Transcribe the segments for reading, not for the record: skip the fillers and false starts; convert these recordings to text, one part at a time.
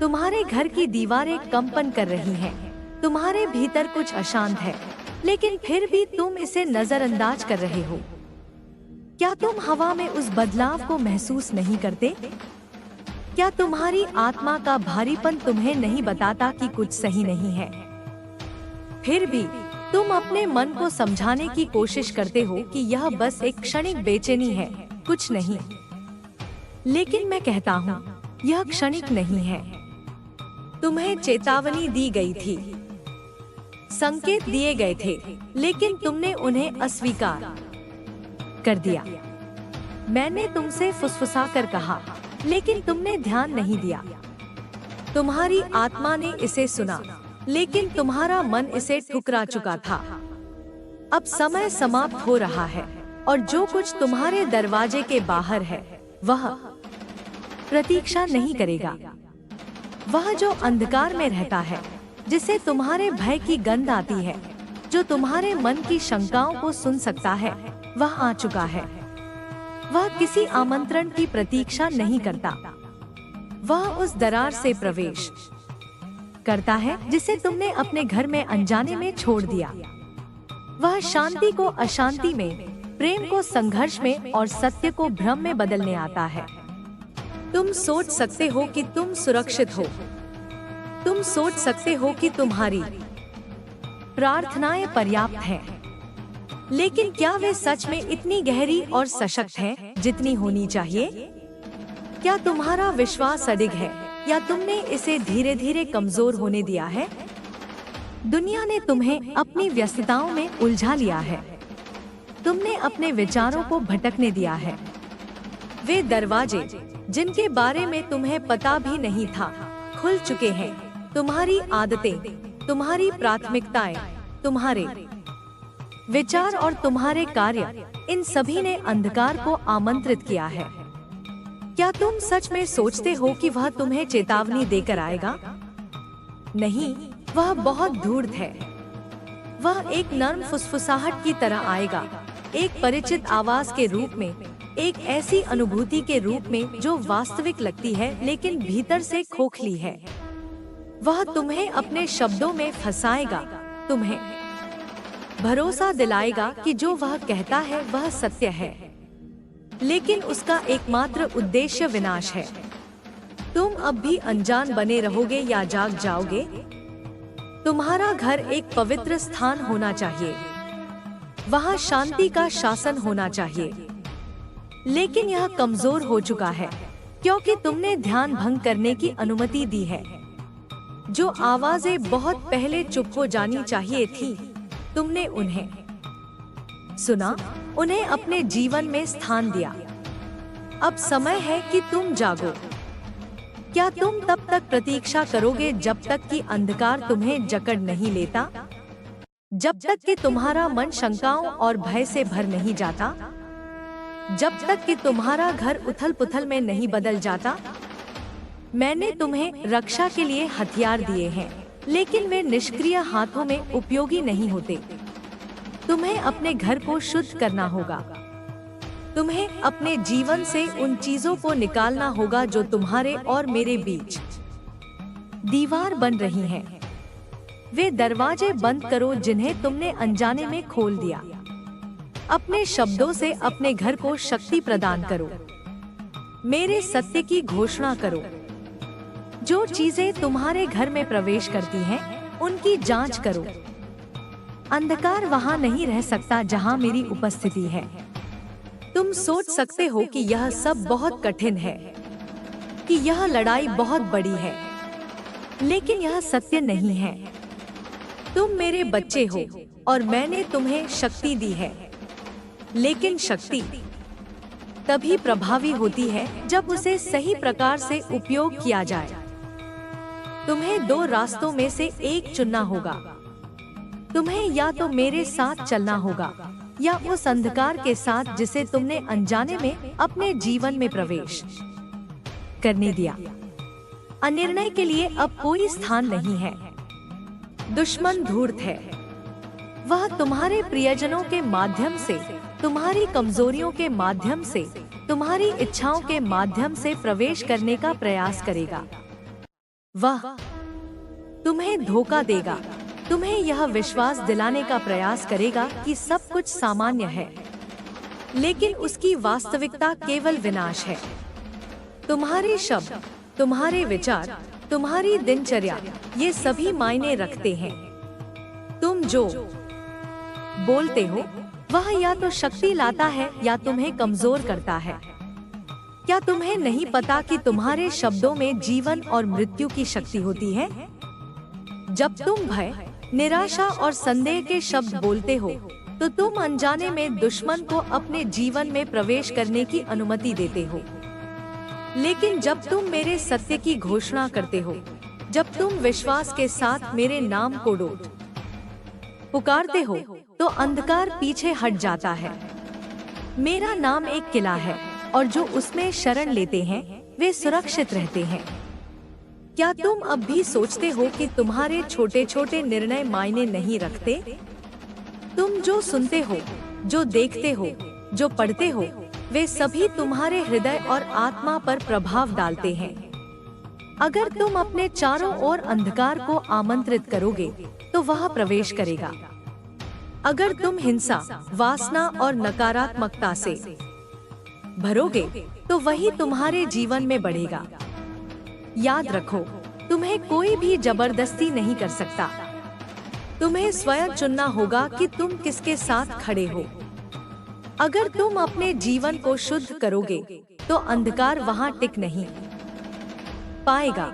तुम्हारे घर की दीवारें कंपन कर रही हैं। तुम्हारे भीतर कुछ अशांत है, लेकिन फिर भी तुम इसे नजरअंदाज कर रहे हो। क्या तुम हवा में उस बदलाव को महसूस नहीं करते? क्या तुम्हारी आत्मा का भारीपन तुम्हें नहीं बताता कि कुछ सही नहीं है? फिर भी तुम अपने मन को समझाने की कोशिश करते हो कि यह बस एक क्षणिक बेचैनी है, कुछ नहीं। लेकिन मैं कहता हूँ, यह क्षणिक नहीं है। तुम्हें चेतावनी दी गई थी, संकेत दिए गए थे, लेकिन तुमने उन्हें अस्वीकार कर दिया। मैंने तुमसे फुसफुसा कर कहा, लेकिन तुमने ध्यान नहीं दिया। तुम्हारी आत्मा ने इसे सुना, लेकिन तुम्हारा मन इसे ठुकरा चुका था। अब समय समाप्त हो रहा है, और जो कुछ तुम्हारे दरवाजे के बाहर है, वह प्रतीक्षा नहीं करेगा। वह जो अंधकार में रहता है, जिसे तुम्हारे भय की गंध आती है, जो तुम्हारे मन की शंकाओं को सुन सकता है, वह आ चुका है। वह किसी आमंत्रण की प्रतीक्षा नहीं करता। वह उस दरार से प्रवेश करता है जिसे तुमने अपने घर में अनजाने में छोड़ दिया। वह शांति को अशांति में, प्रेम को संघर्ष में और सत्य को भ्रम में बदलने आता है। तुम सोच सकते हो कि तुम सुरक्षित हो। तुम सोच सकते हो कि तुम्हारी प्रार्थनाएं पर्याप्त हैं। लेकिन क्या वे सच में इतनी गहरी और सशक्त हैं जितनी होनी चाहिए? क्या तुम्हारा विश्वास अडिग है, या तुमने इसे धीरे धीरे कमजोर होने दिया है? दुनिया ने तुम्हें अपनी व्यस्तताओं में उलझा लिया है। तुमने अपने विचारों को भटकने दिया है। वे दरवाजे जिनके बारे में तुम्हें पता भी नहीं था, खुल चुके हैं। तुम्हारी आदतें, तुम्हारी प्राथमिकताएं, तुम्हारे विचार और तुम्हारे कार्य, इन सभी ने अंधकार को आमंत्रित किया है। क्या तुम सच में सोचते हो कि वह तुम्हें चेतावनी देकर आएगा? नहीं, वह बहुत धूर्त है। वह एक नर्म फुसफुसाहट की तरह आएगा, एक परिचित आवाज के रूप में, एक ऐसी अनुभूति के रूप में जो वास्तविक लगती है लेकिन भीतर से खोखली है। वह तुम्हें अपने शब्दों में फंसाएगा, तुम्हें भरोसा दिलाएगा कि जो वह कहता है वह सत्य है, लेकिन उसका एकमात्र उद्देश्य विनाश है। तुम अब भी अनजान बने रहोगे या जाग जाओगे? तुम्हारा घर एक पवित्र स्थान होना चाहिए, वहाँ शांति का शासन होना चाहिए, लेकिन यह कमजोर हो चुका है क्योंकि तुमने ध्यान भंग करने की अनुमति दी है। जो आवाजें बहुत पहले चुप हो जानी चाहिए थी, तुमने उन्हें सुना, उन्हें अपने जीवन में स्थान दिया। अब समय है कि तुम जागो। क्या तुम तब तक प्रतीक्षा करोगे जब तक कि अंधकार तुम्हें जकड़ नहीं लेता? जब तक कि तुम्हारा मन शंकाओं और भय से भर नहीं जाता? जब तक कि तुम्हारा घर उथल-पुथल में नहीं बदल जाता? मैंने तुम्हें रक्षा के लिए हथियार दिए हैं, लेकिन वे निष्क्रिय हाथों में उपयोगी नहीं होते। तुम्हें अपने घर को शुद्ध करना होगा। तुम्हें अपने जीवन से उन चीजों को निकालना होगा जो तुम्हारे और मेरे बीच दीवार बन रही हैं। वे दरवाजे बंद करो जिन्हें तुमने अनजाने में खोल दिया। अपने शब्दों से अपने घर को शक्ति प्रदान करो। मेरे सत्य की घोषणा करो। जो चीजें तुम्हारे घर में प्रवेश करती हैं, उनकी जांच करो। अंधकार वहां नहीं रह सकता जहां मेरी उपस्थिति है। तुम सोच सकते हो कि यह सब बहुत कठिन है, कि यह लड़ाई बहुत बड़ी है, लेकिन यह सत्य नहीं है। तुम मेरे बच्चे हो और मैंने तुम्हें शक्ति दी है, लेकिन शक्ति तभी प्रभावी होती है जब उसे सही प्रकार से उपयोग किया जाए। तुम्हें दो रास्तों में से एक चुनना होगा। तुम्हें या तो मेरे साथ चलना होगा, या उस अंधकार के साथ जिसे तुमने अनजाने में अपने जीवन में प्रवेश करने दिया। अनिर्णय के लिए अब कोई स्थान नहीं है। दुश्मन धूर्त है। वह तुम्हारे प्रियजनों के माध्यम से, तुम्हारी कमजोरियों के माध्यम से, तुम्हारी इच्छाओं के माध्यम से प्रवेश करने का प्रयास करेगा। वह तुम्हें धोखा देगा, तुम्हें यह विश्वास दिलाने का प्रयास करेगा कि सब कुछ सामान्य है, लेकिन उसकी वास्तविकता केवल विनाश है। तुम्हारे शब्द, तुम्हारे विचार, तुम्हारी दिनचर्या, ये सभी मायने रखते हैं। तुम जो बोलते हो वह या तो शक्ति लाता है या तुम्हें कमजोर करता है। क्या तुम्हें नहीं पता कि तुम्हारे शब्दों में जीवन और मृत्यु की शक्ति होती है? जब तुम भय, निराशा और संदेह के शब्द बोलते हो तो तुम अनजाने में दुश्मन को अपने जीवन में प्रवेश करने की अनुमति देते हो। लेकिन जब तुम मेरे सत्य की घोषणा करते हो, जब तुम विश्वास के साथ मेरे नाम को पुकारते हो, तो अंधकार पीछे हट जाता है। मेरा नाम एक किला है और जो उसमें शरण लेते हैं वे सुरक्षित रहते हैं। क्या तुम अब भी सोचते हो कि तुम्हारे छोटे छोटे निर्णय मायने नहीं रखते? तुम जो सुनते हो, जो देखते हो, जो पढ़ते हो, वे सभी तुम्हारे हृदय और आत्मा पर प्रभाव डालते हैं। अगर तुम अपने चारों ओर अंधकार को आमंत्रित करोगे तो वह प्रवेश करेगा। अगर तुम हिंसा, वासना और नकारात्मकता से भरोगे तो वही तुम्हारे जीवन में बढ़ेगा। याद रखो, तुम्हें कोई भी जबरदस्ती नहीं कर सकता। तुम्हें स्वयं चुनना होगा कि तुम किसके साथ खड़े हो। अगर तुम अपने जीवन को शुद्ध करोगे तो अंधकार वहां टिक नहीं पाएगा,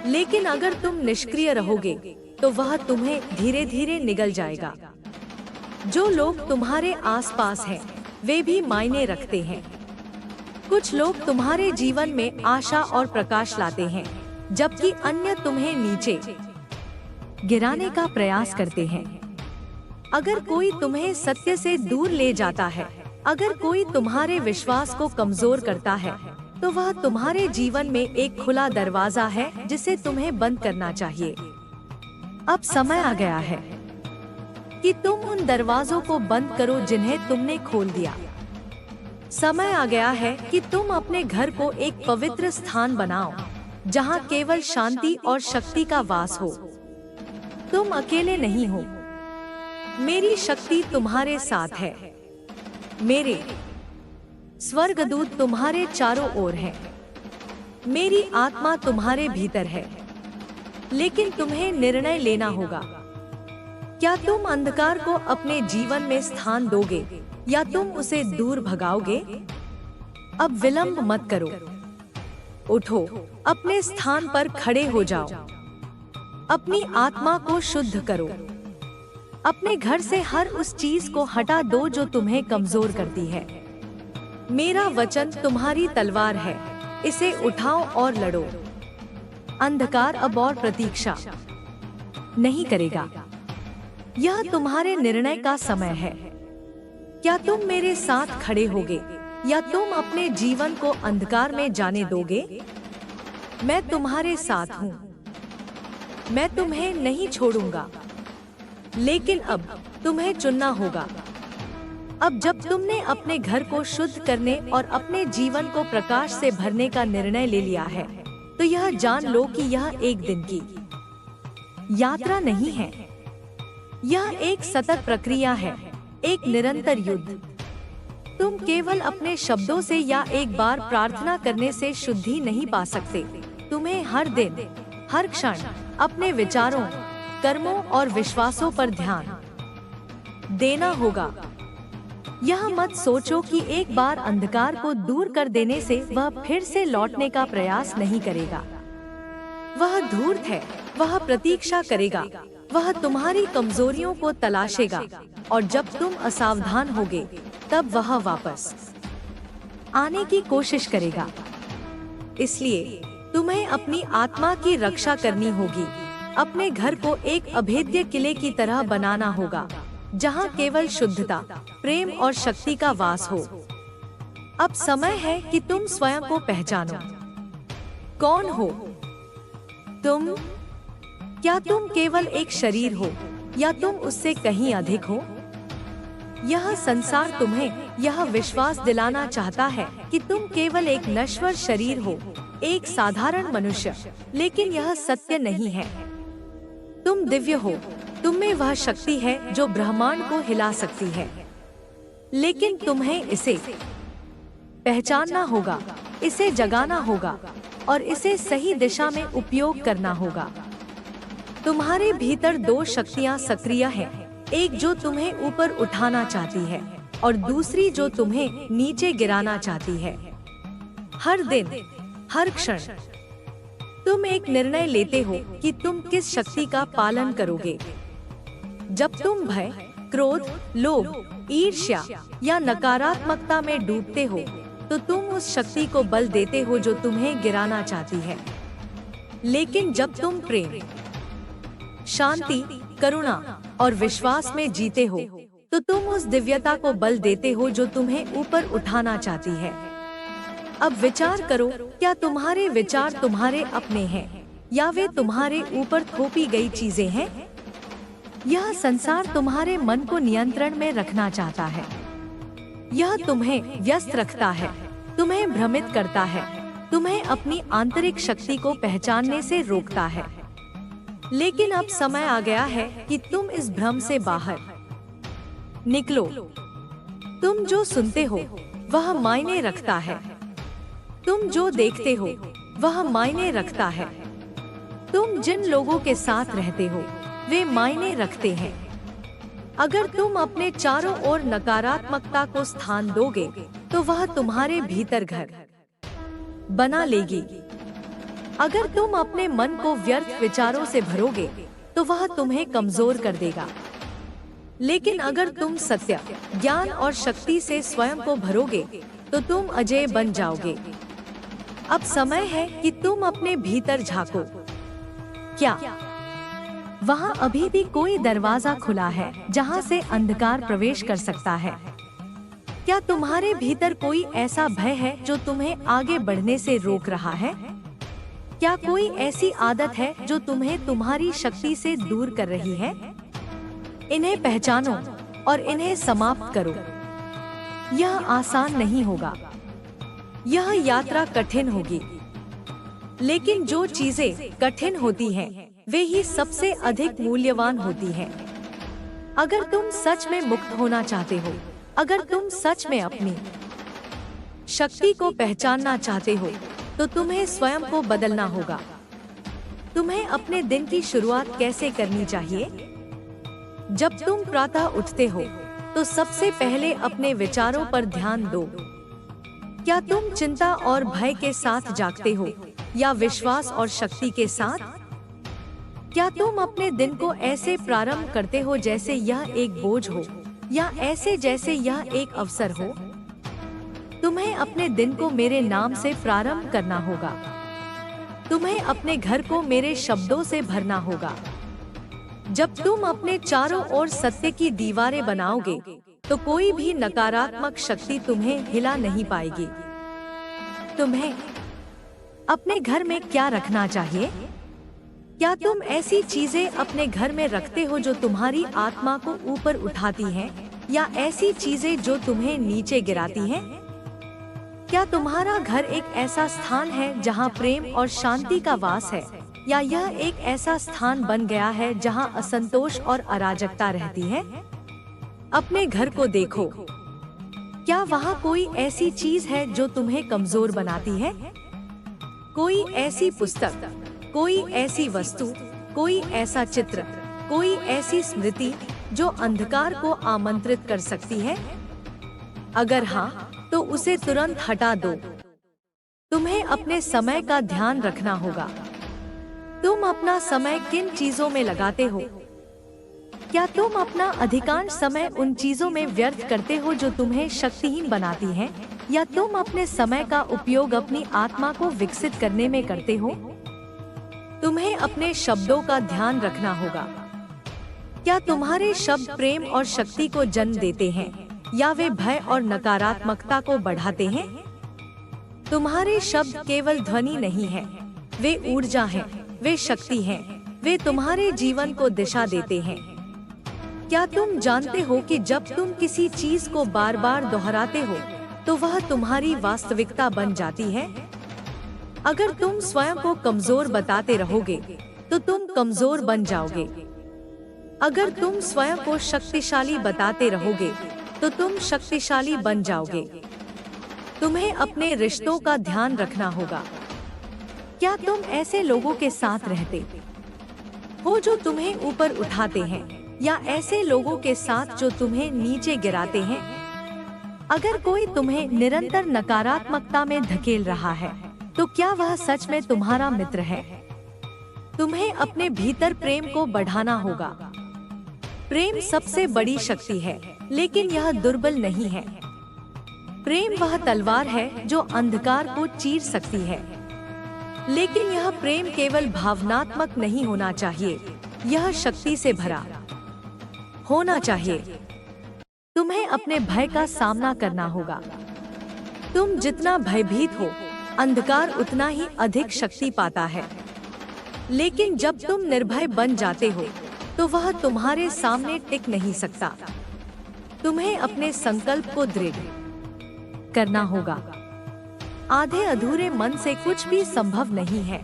लेकिन अगर तुम निष्क्रिय रहोगे तो वह तुम्हें धीरे धीरे निगल जाएगा। जो लोग तुम्हारे आसपास हैं, वे भी मायने रखते हैं। कुछ लोग तुम्हारे जीवन में आशा और प्रकाश लाते हैं, जबकि अन्य तुम्हें नीचे गिराने का प्रयास करते हैं। अगर कोई तुम्हें सत्य से दूर ले जाता है, अगर कोई तुम्हारे विश्वास को कमजोर करता है, तो वह तुम्हारे जीवन में एक खुला दरवाजा है जिसे तुम्हें बंद करना चाहिए। अब समय आ गया है कि तुम उन दरवाजों को बंद करो जिन्हें तुमने खोल दिया। समय आ गया है कि तुम अपने घर को एक पवित्र स्थान बनाओ, जहां केवल शांति और शक्ति का वास हो। तुम अकेले नहीं हो, मेरी शक्ति तुम्हारे साथ है। मेरे स्वर्गदूत तुम्हारे चारों ओर हैं। मेरी आत्मा तुम्हारे भीतर है, लेकिन तुम्हें निर्णय लेना होगा। क्या तुम अंधकार को अपने जीवन में स्थान दोगे या तुम उसे दूर भगाओगे? अब विलंब मत करो, उठो, अपने स्थान पर खड़े हो जाओ। अपनी आत्मा को शुद्ध करो। अपने घर से हर उस चीज को हटा दो जो तुम्हें कमजोर करती है। मेरा वचन तुम्हारी तलवार है, इसे उठाओ और लड़ो। अंधकार अब और प्रतीक्षा नहीं करेगा। यह तुम्हारे निर्णय का समय है। क्या तुम मेरे साथ खड़े होगे या तुम अपने जीवन को अंधकार में जाने दोगे? मैं तुम्हारे साथ हूँ, मैं तुम्हें नहीं छोड़ूंगा, लेकिन अब तुम्हें चुनना होगा। अब जब तुमने अपने घर को शुद्ध करने और अपने जीवन को प्रकाश से भरने का निर्णय ले लिया है, तो यह जान लो कि यह एक दिन की यात्रा नहीं है। यह एक सतत प्रक्रिया है, एक निरंतर युद्ध। तुम केवल अपने शब्दों से या एक बार प्रार्थना करने से शुद्धि नहीं पा सकते। तुम्हें हर दिन, हर क्षण अपने विचारों, कर्मों और विश्वासों पर ध्यान देना होगा। यह मत सोचो कि एक बार अंधकार को दूर कर देने से वह फिर से लौटने का प्रयास नहीं करेगा। वह धूर्त है, वह प्रतीक्षा करेगा, वह तुम्हारी कमजोरियों को तलाशेगा, और जब तुम असावधान होगे तब वह वापस आने की कोशिश करेगा। इसलिए तुम्हें अपनी आत्मा की रक्षा करनी होगी। अपने घर को एक अभेद्य किले की तरह बनाना होगा, जहां केवल शुद्धता, प्रेम और शक्ति का वास हो। अब समय है कि तुम स्वयं को पहचानो। कौन हो तुम? क्या तुम केवल एक शरीर हो या तुम उससे कहीं अधिक हो? यह संसार तुम्हें यह विश्वास दिलाना चाहता है कि तुम केवल एक नश्वर शरीर हो, एक साधारण मनुष्य, लेकिन यह सत्य नहीं है। तुम दिव्य हो, तुम में वह शक्ति है जो ब्रह्मांड को हिला सकती है, लेकिन तुम्हें इसे पहचानना होगा, इसे जगाना होगा और इसे सही दिशा में उपयोग करना होगा। तुम्हारे भीतर दो शक्तियाँ सक्रिय हैं, एक जो तुम्हें ऊपर उठाना चाहती है और दूसरी जो तुम्हें नीचे गिराना चाहती है। हर दिन, हर क्षण तुम एक निर्णय लेते हो कि तुम किस शक्ति का पालन करोगे। जब तुम भय, क्रोध, लोभ, ईर्ष्या या नकारात्मकता में डूबते हो, तो तुम उस शक्ति को बल देते हो जो तुम्हें गिराना चाहती है। लेकिन जब तुम प्रेम, शांति, करुणा और विश्वास में जीते हो, तो तुम उस दिव्यता को बल देते हो जो तुम्हें ऊपर उठाना चाहती है। अब विचार करो, क्या तुम्हारे विचार तुम्हारे अपने हैं या वे तुम्हारे ऊपर थोपी गई चीजें हैं? यह संसार तुम्हारे मन को नियंत्रण में रखना चाहता है। यह तुम्हें व्यस्त रखता है, तुम्हें भ्रमित करता है, तुम्हें अपनी आंतरिक शक्ति को पहचानने से रोकता है। लेकिन अब समय आ गया है कि तुम इस भ्रम से बाहर निकलो। तुम जो सुनते हो वह मायने रखता है, तुम जो देखते हो वह मायने रखता है, तुम जिन लोगों के साथ रहते हो वे मायने रखते हैं। अगर तुम अपने चारों ओर नकारात्मकता को स्थान दोगे, तो वह तुम्हारे भीतर घर बना लेगी। अगर तुम अपने मन को व्यर्थ विचारों से भरोगे, तो वह तुम्हें कमजोर कर देगा। लेकिन अगर तुम सत्य, ज्ञान और शक्ति से स्वयं को भरोगे, तो तुम अजेय बन जाओगे। अब समय है कि तुम अपने भीतर झांको। क्या वहाँ अभी भी कोई दरवाजा खुला है जहाँ से अंधकार प्रवेश कर सकता है? क्या तुम्हारे भीतर कोई ऐसा भय है जो तुम्हें आगे बढ़ने से रोक रहा है? क्या कोई ऐसी आदत है जो तुम्हें तुम्हारी शक्ति से दूर कर रही है? इन्हें पहचानो और इन्हें समाप्त करो। यह आसान नहीं होगा, यह यात्रा कठिन होगी, लेकिन जो चीजें कठिन होती हैं, वे ही सबसे अधिक मूल्यवान होती हैं। अगर तुम सच में मुक्त होना चाहते हो, अगर तुम सच में अपनी शक्ति को पहचानना चाहते हो, तो तुम्हें स्वयं को बदलना होगा। तुम्हें अपने दिन की शुरुआत कैसे करनी चाहिए? जब तुम प्रातः उठते हो, तो सबसे पहले अपने विचारों पर ध्यान दो। क्या तुम चिंता और भय के साथ जागते हो या विश्वास और शक्ति के साथ? क्या तुम अपने दिन को ऐसे प्रारंभ करते हो जैसे यह एक बोझ हो या ऐसे जैसे यह एक अवसर हो? तुम्हें अपने दिन को मेरे नाम से प्रारंभ करना होगा। तुम्हें अपने घर को मेरे शब्दों से भरना होगा। जब तुम अपने चारों ओर सत्य की दीवारें बनाओगे, तो कोई भी नकारात्मक शक्ति तुम्हें हिला नहीं पाएगी। तुम्हें अपने घर में क्या रखना चाहिए? क्या तुम ऐसी चीजें अपने घर में रखते हो जो तुम्हारी आत्मा को ऊपर उठाती हैं, या ऐसी चीजें जो तुम्हें नीचे गिराती हैं? क्या तुम्हारा घर एक ऐसा स्थान है जहां प्रेम और शांति का वास है, या यह एक ऐसा स्थान बन गया है जहां असंतोष और अराजकता रहती है? अपने घर को देखो। क्या वहां कोई ऐसी चीज है जो तुम्हें कमजोर बनाती है? कोई ऐसी पुस्तक, कोई ऐसी वस्तु, कोई ऐसा चित्र, कोई ऐसी स्मृति जो अंधकार को आमंत्रित कर सकती है? अगर हाँ, तो उसे तुरंत हटा दो। तुम्हें अपने समय का ध्यान रखना होगा। तुम अपना समय किन चीजों में लगाते हो? क्या तुम अपना अधिकांश समय उन चीजों में व्यर्थ करते हो जो तुम्हें शक्तिहीन बनाती हैं, या तुम अपने समय का उपयोग अपनी आत्मा को विकसित करने में करते हो? तुम्हें अपने शब्दों का ध्यान रखना होगा। क्या तुम्हारे शब्द प्रेम और शक्ति को जन्म देते हैं, या वे भय और नकारात्मकता को बढ़ाते हैं? तुम्हारे शब्द केवल ध्वनि नहीं है, वे ऊर्जा हैं, वे शक्ति हैं, वे तुम्हारे जीवन को दिशा देते हैं। क्या तुम जानते हो कि जब तुम किसी चीज को बार बार दोहराते हो तो वह तुम्हारी वास्तविकता बन जाती है? अगर तुम स्वयं को कमजोर बताते रहोगे तो तुम कमजोर बन जाओगे। अगर तुम स्वयं को शक्तिशाली बताते रहोगे तो तुम शक्तिशाली बन जाओगे। तुम्हें अपने रिश्तों का ध्यान रखना होगा। क्या तुम ऐसे लोगों के साथ रहते हो जो तुम्हें ऊपर उठाते हैं, या ऐसे लोगों के साथ जो तुम्हें नीचे गिराते हैं? अगर कोई तुम्हें निरंतर नकारात्मकता में धकेल रहा है तो क्या वह सच में तुम्हारा मित्र है? तुम्हें अपने भीतर प्रेम को बढ़ाना होगा। प्रेम सबसे बड़ी शक्ति है, लेकिन यह दुर्बल नहीं है। प्रेम वह तलवार है जो अंधकार को चीर सकती है, लेकिन यह प्रेम केवल भावनात्मक नहीं होना चाहिए, यह शक्ति से भरा होना चाहिए। तुम्हें अपने भय का सामना करना होगा। तुम जितना भयभीत हो, अंधकार उतना ही अधिक शक्ति पाता है। लेकिन जब तुम निर्भय बन जाते हो तो वह तुम्हारे सामने टिक नहीं सकता। तुम्हें अपने संकल्प को दृढ़ करना होगा। आधे अधूरे मन से कुछ भी संभव नहीं है।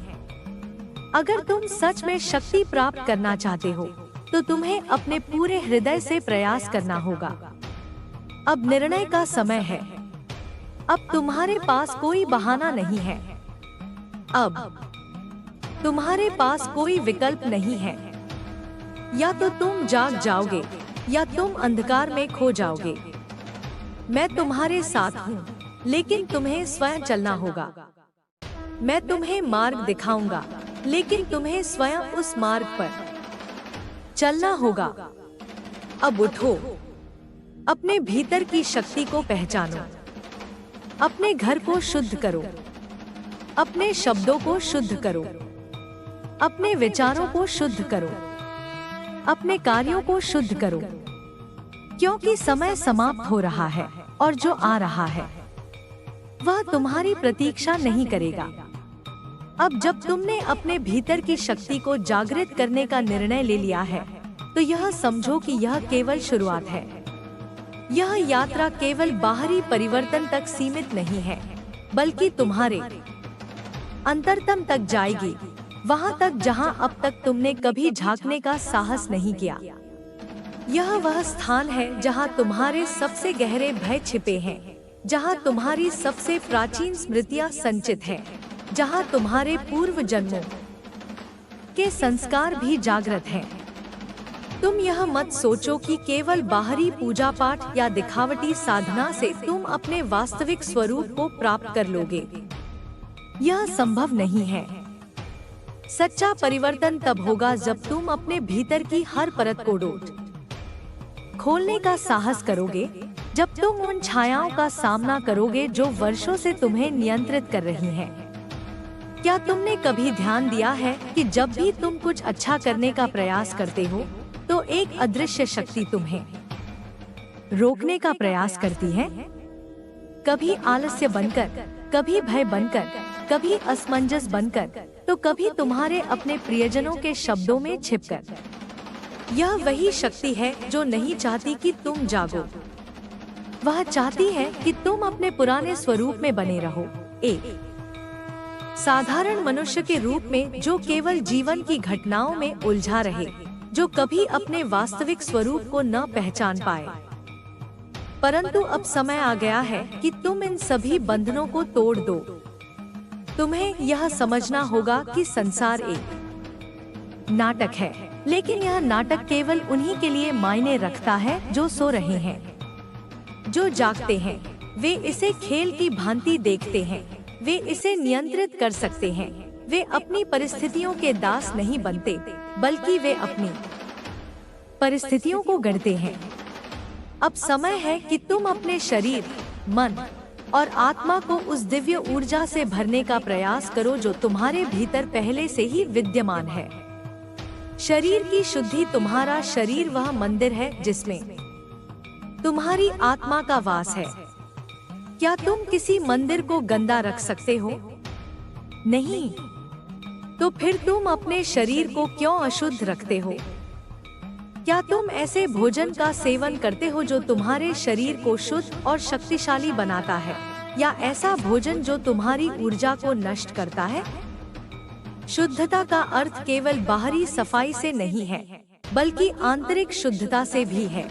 अगर तुम सच में शक्ति प्राप्त करना चाहते हो तो तुम्हें अपने पूरे हृदय से प्रयास करना होगा। अब निर्णय का समय है। अब तुम्हारे पास कोई बहाना नहीं है। अब तुम्हारे पास कोई विकल्प नहीं है। या तो तुम जाग जाओगे या तुम अंधकार में खो जाओगे। मैं तुम्हारे साथ हूँ, लेकिन तुम्हें स्वयं चलना होगा। मैं तुम्हें मार्ग दिखाऊंगा, लेकिन तुम्हें स्वयं उस मार्ग पर चलना होगा। अब उठो, अपने भीतर की शक्ति को पहचानो। अपने घर को शुद्ध करो, अपने शब्दों को शुद्ध करो, अपने विचारों को शुद्ध करो, अपने कार्यों को शुद्ध करो, क्योंकि समय समाप्त हो रहा है और जो आ रहा है वह तुम्हारी प्रतीक्षा नहीं करेगा। अब जब तुमने अपने भीतर की शक्ति को जागृत करने का निर्णय ले लिया है तो यह समझो कि यह केवल शुरुआत है। यह यात्रा केवल बाहरी परिवर्तन तक सीमित नहीं है, बल्कि तुम्हारे अंतरतम तक जाएगी, वहां तक जहां अब तक तुमने कभी झांकने का साहस नहीं किया। यह वह स्थान है जहां तुम्हारे सबसे गहरे भय छिपे हैं, जहां तुम्हारी सबसे प्राचीन स्मृतियां संचित हैं, जहां तुम्हारे पूर्व जन्मों के संस्कार भी जागृत हैं। तुम यह मत सोचो कि केवल बाहरी पूजा पाठ या दिखावटी साधना से तुम अपने वास्तविक स्वरूप को प्राप्त कर लोगे। यह संभव नहीं है। सच्चा परिवर्तन तब होगा जब तुम अपने भीतर की हर परत को खोलने का साहस करोगे, जब तुम उन छायाओं का सामना करोगे जो वर्षों से तुम्हें नियंत्रित कर रही हैं। क्या तुमने कभी ध्यान दिया है कि जब भी तुम कुछ अच्छा करने का प्रयास करते हो तो एक अदृश्य शक्ति तुम्हें रोकने का प्रयास करती है? कभी आलस्य बनकर, कभी भय बनकर, कभी असमंजस बनकर, तो कभी तुम्हारे अपने प्रियजनों के शब्दों में छिपकर। यह वही शक्ति है जो नहीं चाहती कि तुम जागो। वह चाहती है कि तुम अपने पुराने स्वरूप में बने रहो, एक साधारण मनुष्य के रूप में जो केवल जीवन की घटनाओं में उलझा रहे, जो कभी अपने वास्तविक स्वरूप को न पहचान पाए। परंतु अब समय आ गया है कि तुम इन सभी बंधनों को तोड़ दो। तुम्हें यह समझना होगा कि संसार एक नाटक है, लेकिन यह नाटक केवल उन्हीं के लिए मायने रखता है जो सो रहे हैं। जो जागते हैं वे इसे खेल की भांति देखते हैं। वे इसे नियंत्रित कर सकते हैं। वे अपनी परिस्थितियों के दास नहीं बनते, बल्कि वे अपनी परिस्थितियों को गढ़ते हैं। अब समय है कि तुम अपने शरीर, मन और आत्मा को उस दिव्य ऊर्जा से भरने का प्रयास करो जो तुम्हारे भीतर पहले से ही विद्यमान है। शरीर की शुद्धि। तुम्हारा शरीर वह मंदिर है जिसमें तुम्हारी आत्मा का वास है। क्या तुम किसी मंदिर को गंदा रख सकते हो? नहीं। तो फिर तुम अपने शरीर को क्यों अशुद्ध रखते हो? क्या तुम ऐसे भोजन का सेवन करते हो जो तुम्हारे शरीर को शुद्ध और शक्तिशाली बनाता है, या ऐसा भोजन जो तुम्हारी ऊर्जा को नष्ट करता है? शुद्धता का अर्थ केवल बाहरी सफाई से नहीं है, बल्कि आंतरिक शुद्धता से भी है।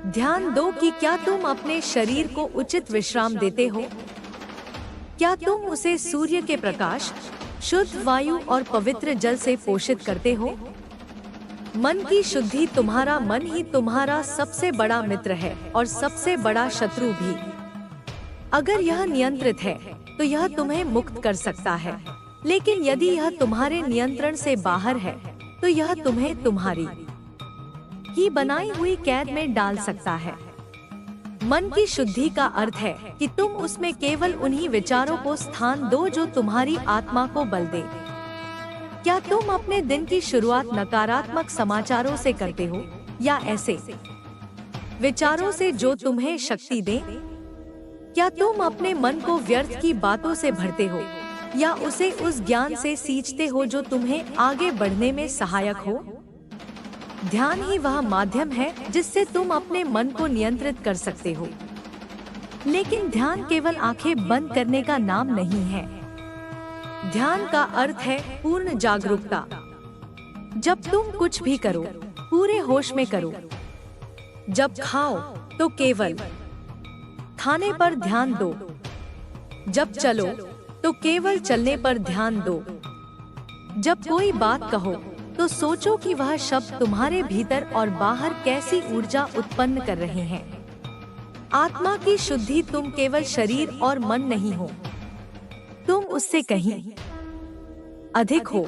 ध्यान दो कि क्या तुम अपने शरीर को उचित विश्राम देते हो? क्या तुम उसे सूर्य के प्रकाश, शुद्ध वायु और पवित्र जल से पोषित करते हो? मन की शुद्धि, तुम्हारा मन ही तुम्हारा सबसे बड़ा मित्र है और सबसे बड़ा शत्रु भी। अगर यह नियंत्रित है तो यह तुम्हें मुक्त कर सकता है, लेकिन यदि यह तुम्हारे नियंत्रण से बाहर है तो यह तुम्हें तुम्हारी ही बनाई हुई कैद में डाल सकता है। मन की शुद्धि का अर्थ है कि तुम उसमें केवल उन्हीं विचारों को स्थान दो जो तुम्हारी आत्मा को बल दे। क्या तुम अपने दिन की शुरुआत नकारात्मक समाचारों से करते हो, या ऐसे विचारों से जो तुम्हें शक्ति दे? क्या तुम अपने मन को व्यर्थ की बातों से भरते हो, या उसे उस ज्ञान से सींचते हो जो तुम्हें आगे बढ़ने में सहायक हो? ध्यान ही वह माध्यम है जिससे तुम अपने मन को नियंत्रित कर सकते हो। लेकिन ध्यान केवल आंखें बंद करने का नाम नहीं है। ध्यान का अर्थ है पूर्ण जागरूकता। जब तुम कुछ भी करो, पूरे होश में करो। जब खाओ तो केवल खाने पर ध्यान दो। जब चलो तो केवल चलने पर ध्यान दो। जब कोई बात कहो तो सोचो कि वह शब्द तुम्हारे भीतर और बाहर कैसी ऊर्जा उत्पन्न कर रहे हैं। आत्मा की शुद्धि, तुम केवल शरीर और मन नहीं हो, तुम उससे कहीं अधिक हो।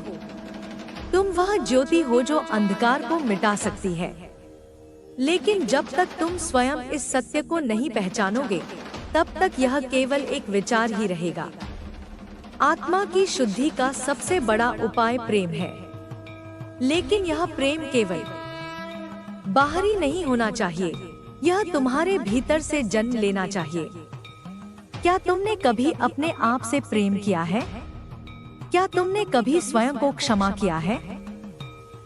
तुम वह ज्योति हो जो अंधकार को मिटा सकती है। लेकिन जब तक तुम स्वयं इस सत्य को नहीं पहचानोगे, तब तक यह केवल एक विचार ही रहेगा। आत्मा की शुद्धि का सबसे बड़ा उपाय प्रेम है, लेकिन यह प्रेम केवल बाहरी नहीं होना चाहिए, यह तुम्हारे भीतर से जन्म लेना चाहिए। क्या तुमने कभी अपने आप से प्रेम किया है? क्या तुमने कभी स्वयं को क्षमा किया है?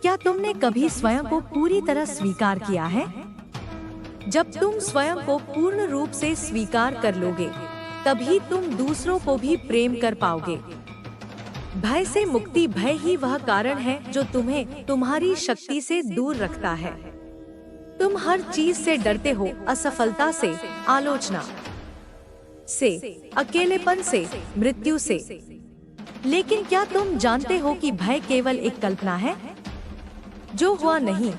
क्या तुमने कभी स्वयं को पूरी तरह स्वीकार किया है? जब तुम स्वयं को पूर्ण रूप से स्वीकार कर लोगे, तभी तुम दूसरों को भी प्रेम कर पाओगे। भय से मुक्ति, भय ही वह कारण है जो तुम्हें तुम्हारी शक्ति से दूर रखता है। तुम हर चीज से डरते हो, असफलता से, आलोचना से, अकेलेपन से, मृत्यु से। लेकिन क्या तुम जानते हो कि भय केवल एक कल्पना है? जो हुआ नहीं,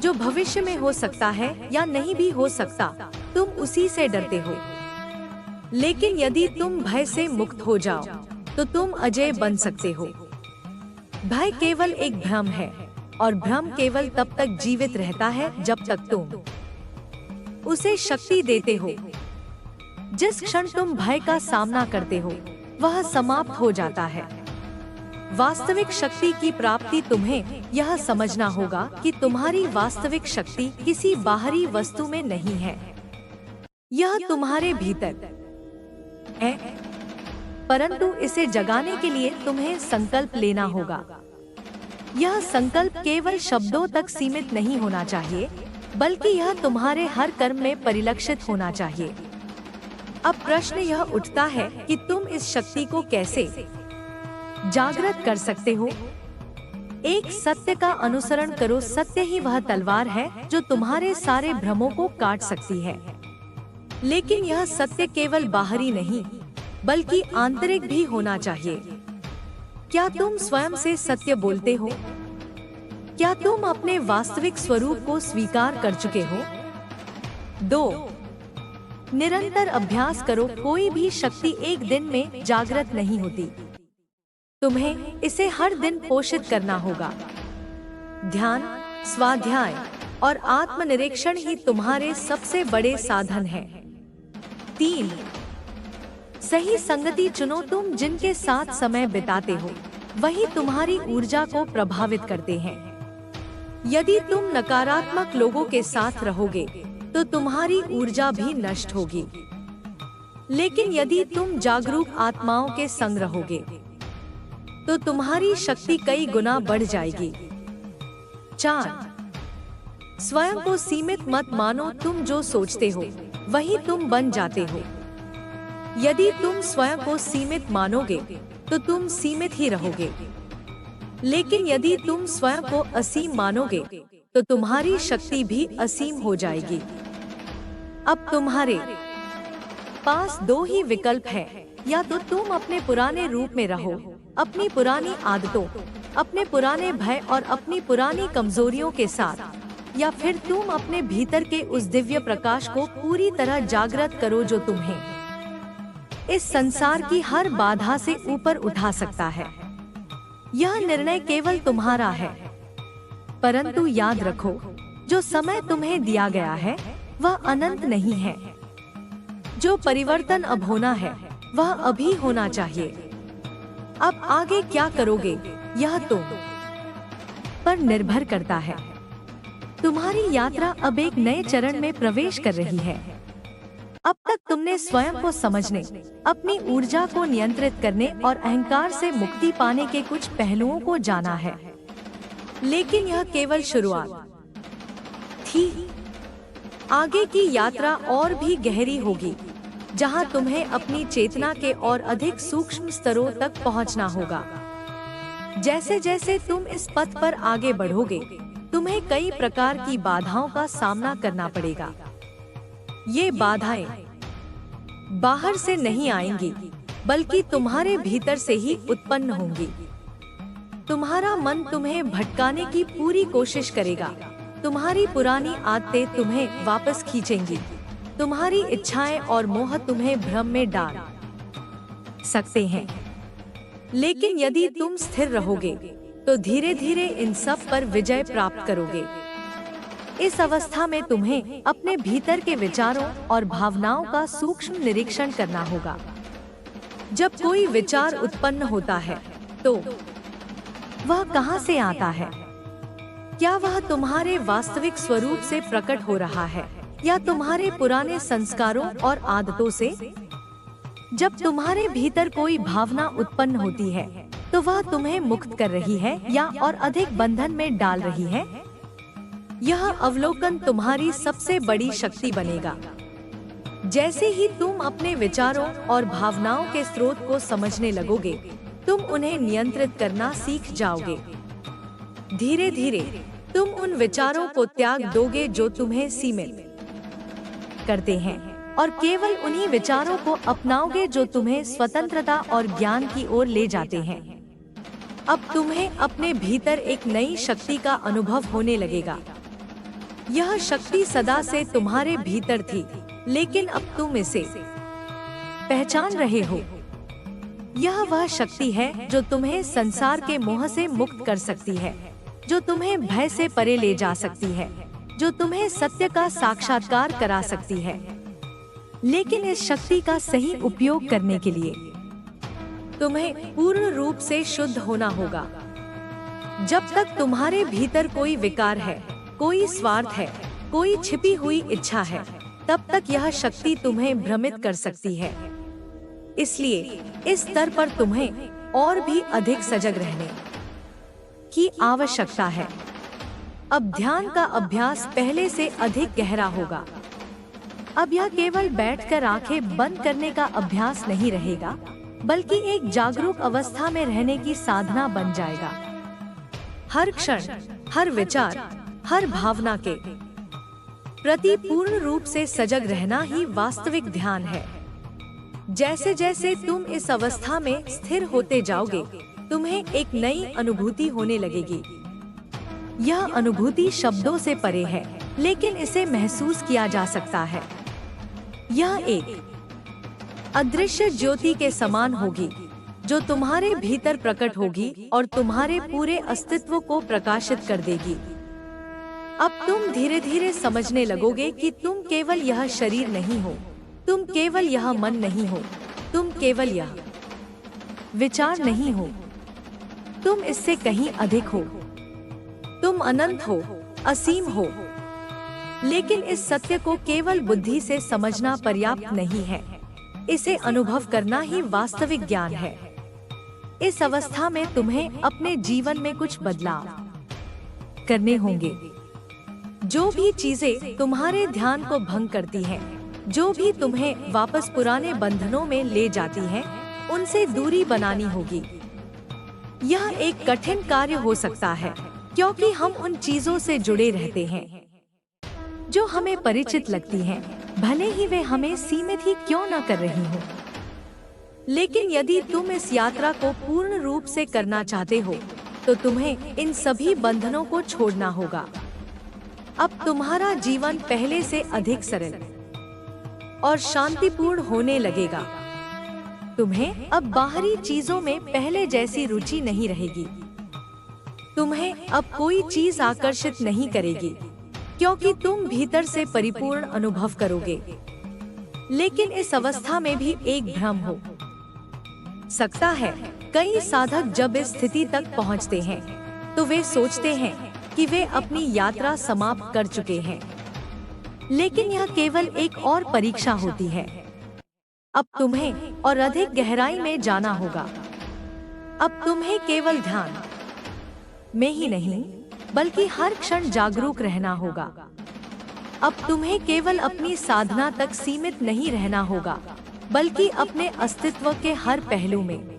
जो भविष्य में हो सकता है या नहीं भी हो सकता, तुम उसी से डरते हो। लेकिन यदि तुम भय से मुक्त हो जाओ तो तुम अजय बन सकते हो। भय केवल एक भ्रम है, और भ्रम केवल तब तक जीवित रहता है जब तक तुम उसे शक्ति देते हो। जिस क्षण तुम भय का सामना करते हो, वह समाप्त हो जाता है। वास्तविक शक्ति की प्राप्ति, तुम्हें यह समझना होगा कि तुम्हारी वास्तविक शक्ति किसी बाहरी वस्तु में नहीं है, यह तुम्हारे भीतर है। परंतु इसे जगाने के लिए तुम्हें संकल्प लेना होगा। यह संकल्प केवल शब्दों तक सीमित नहीं होना चाहिए, बल्कि यह तुम्हारे हर कर्म में परिलक्षित होना चाहिए। अब प्रश्न यह उठता है कि तुम इस शक्ति को कैसे जागृत कर सकते हो। एक सत्य का अनुसरण करो। सत्य ही वह तलवार है जो तुम्हारे सारे भ्रमों को काट सकती है। लेकिन यह सत्य केवल बाहरी नहीं, बल्कि आंतरिक भी होना चाहिए। क्या तुम स्वयं से सत्य बोलते हो? क्या तुम अपने वास्तविक स्वरूप को स्वीकार कर चुके हो? 2. निरंतर अभ्यास करो। कोई भी शक्ति एक दिन में जागृत नहीं होती, तुम्हें इसे हर दिन पोषित करना होगा। ध्यान, स्वाध्याय और आत्मनिरीक्षण ही तुम्हारे सबसे बड़े साधन हैं। 3. सही संगति चुनो। तुम जिनके साथ समय बिताते हो, वही तुम्हारी ऊर्जा को प्रभावित करते हैं। यदि तुम नकारात्मक लोगों के साथ रहोगे, तो तुम्हारी ऊर्जा भी नष्ट होगी। लेकिन यदि तुम जागरूक आत्माओं के संग रहोगे, तो तुम्हारी शक्ति कई गुना बढ़ जाएगी। 4. स्वयं को सीमित मत मानो, तुम जो सोचते हो वही तुम बन जाते हो। यदि तुम स्वयं को सीमित मानोगे तो तुम सीमित ही रहोगे, लेकिन यदि तुम स्वयं को असीम मानोगे तो तुम्हारी शक्ति भी असीम हो जाएगी। अब तुम्हारे पास दो ही विकल्प हैं, या तो तुम अपने पुराने रूप में रहो, अपनी पुरानी आदतों, अपने पुराने भय और अपनी पुरानी कमजोरियों के साथ, या फिर तुम अपने भीतर के उस दिव्य प्रकाश को पूरी तरह जागृत करो जो तुम्हें इस संसार की हर बाधा से ऊपर उठा सकता है। यह निर्णय केवल तुम्हारा है, परंतु याद रखो, जो समय तुम्हें दिया गया है वह अनंत नहीं है। जो परिवर्तन अब होना है वह अभी होना चाहिए। अब आगे क्या करोगे यह तुम पर निर्भर करता है। तुम्हारी यात्रा अब एक नए चरण में प्रवेश कर रही है। अब तक तुमने स्वयं को समझने, अपनी ऊर्जा को नियंत्रित करने और अहंकार से मुक्ति पाने के कुछ पहलुओं को जाना है, लेकिन यह केवल शुरुआत थी। आगे की यात्रा और भी गहरी होगी, जहां तुम्हें अपनी चेतना के और अधिक सूक्ष्म स्तरों तक पहुंचना होगा। जैसे जैसे तुम इस पथ पर आगे बढ़ोगे, तुम्हें कई प्रकार की बाधाओं का सामना करना पड़ेगा। ये बाधाएं बाहर से नहीं आएंगी, बल्कि तुम्हारे भीतर से ही उत्पन्न होंगी। तुम्हारा मन तुम्हें भटकाने की पूरी कोशिश करेगा। तुम्हारी पुरानी आदतें तुम्हें वापस खींचेंगी। तुम्हारी इच्छाएं और मोह तुम्हें भ्रम में डाल सकते हैं, लेकिन यदि तुम स्थिर रहोगे तो धीरे धीरे इन सब पर विजय प्राप्त करोगे। इस अवस्था में तुम्हें अपने भीतर के विचारों और भावनाओं का सूक्ष्म निरीक्षण करना होगा। जब कोई विचार उत्पन्न होता है तो वह कहां से आता है? क्या वह तुम्हारे वास्तविक स्वरूप से प्रकट हो रहा है या तुम्हारे पुराने संस्कारों और आदतों से? जब तुम्हारे भीतर कोई भावना उत्पन्न होती है तो वह तुम्हें मुक्त कर रही है या और अधिक बंधन में डाल रही है? यह अवलोकन तुम्हारी सबसे बड़ी शक्ति बनेगा। जैसे ही तुम अपने विचारों और भावनाओं के स्रोत को समझने लगोगे, तुम उन्हें नियंत्रित करना सीख जाओगे। धीरे धीरे तुम उन विचारों को त्याग दोगे जो तुम्हें सीमित करते हैं, और केवल उन्हीं विचारों को अपनाओगे जो तुम्हें स्वतंत्रता और ज्ञान की ओर ले जाते हैं। अब तुम्हें अपने भीतर एक नई शक्ति का अनुभव होने लगेगा। यह शक्ति सदा से तुम्हारे भीतर थी, लेकिन अब तुम इसे पहचान रहे हो। यह वह शक्ति है जो तुम्हें संसार के मोह से मुक्त कर सकती है, जो तुम्हें भय से परे ले जा सकती है, जो तुम्हें सत्य का साक्षात्कार करा सकती है। लेकिन इस शक्ति का सही उपयोग करने के लिए तुम्हें पूर्ण रूप से शुद्ध होना होगा। जब तक तुम्हारे भीतर कोई विकार है, कोई स्वार्थ है, कोई छिपी हुई इच्छा है, तब तक यह शक्ति तुम्हें भ्रमित कर सकती है। इसलिए इस स्तर पर तुम्हें और भी अधिक सजग रहने की आवश्यकता है। अब ध्यान का अभ्यास पहले से अधिक गहरा होगा। अब यह केवल बैठकर आंखें बंद करने का अभ्यास नहीं रहेगा, बल्कि एक जागरूक अवस्था में रहने की साधना बन जाएगा। हर क्षण, हर विचार, हर भावना के प्रति पूर्ण रूप से सजग रहना ही वास्तविक ध्यान है। जैसे जैसे तुम इस अवस्था में स्थिर होते जाओगे, तुम्हें एक नई अनुभूति होने लगेगी। यह अनुभूति शब्दों से परे है, लेकिन इसे महसूस किया जा सकता है। यह एक अदृश्य ज्योति के समान होगी, जो तुम्हारे भीतर प्रकट होगी और तुम्हारे पूरे अस्तित्व को प्रकाशित कर देगी। अब तुम धीरे धीरे समझने लगोगे कि तुम केवल यह शरीर नहीं हो, तुम केवल यह मन नहीं हो, तुम केवल यह विचार नहीं हो, तुम इससे कहीं अधिक हो। तुम अनंत हो, असीम हो। लेकिन इस सत्य को केवल बुद्धि से समझना पर्याप्त नहीं है, इसे अनुभव करना ही वास्तविक ज्ञान है। इस अवस्था में तुम्हें अपने जीवन में कुछ बदलाव करने होंगे। जो भी चीजें तुम्हारे ध्यान को भंग करती हैं, जो भी तुम्हें वापस पुराने बंधनों में ले जाती हैं, उनसे दूरी बनानी होगी। यह एक कठिन कार्य हो सकता है, क्योंकि हम उन चीजों से जुड़े रहते हैं जो हमें परिचित लगती हैं, भले ही वे हमें सीमित ही क्यों न कर रही हो। लेकिन यदि तुम इस यात्रा को पूर्ण रूप से करना चाहते हो, तो तुम्हें इन सभी बंधनों को छोड़ना होगा। अब तुम्हारा जीवन पहले से अधिक सरल और शांतिपूर्ण होने लगेगा। तुम्हें अब बाहरी चीजों में पहले जैसी रुचि नहीं रहेगी। तुम्हें अब कोई चीज आकर्षित नहीं करेगी, क्योंकि तुम भीतर से परिपूर्ण अनुभव करोगे। लेकिन इस अवस्था में भी एक भ्रम हो सकता है। कई साधक जब इस स्थिति तक पहुंचते हैं, तो वे सोचते हैं कि वे अपनी यात्रा समाप्त कर चुके हैं। लेकिन यह केवल एक और परीक्षा होती है। अब तुम्हें और अधिक गहराई में जाना होगा। अब तुम्हें केवल ध्यान में ही नहीं, बल्कि हर क्षण जागरूक रहना होगा। अब तुम्हें केवल अपनी साधना तक सीमित नहीं रहना होगा, बल्कि अपने अस्तित्व के हर पहलू में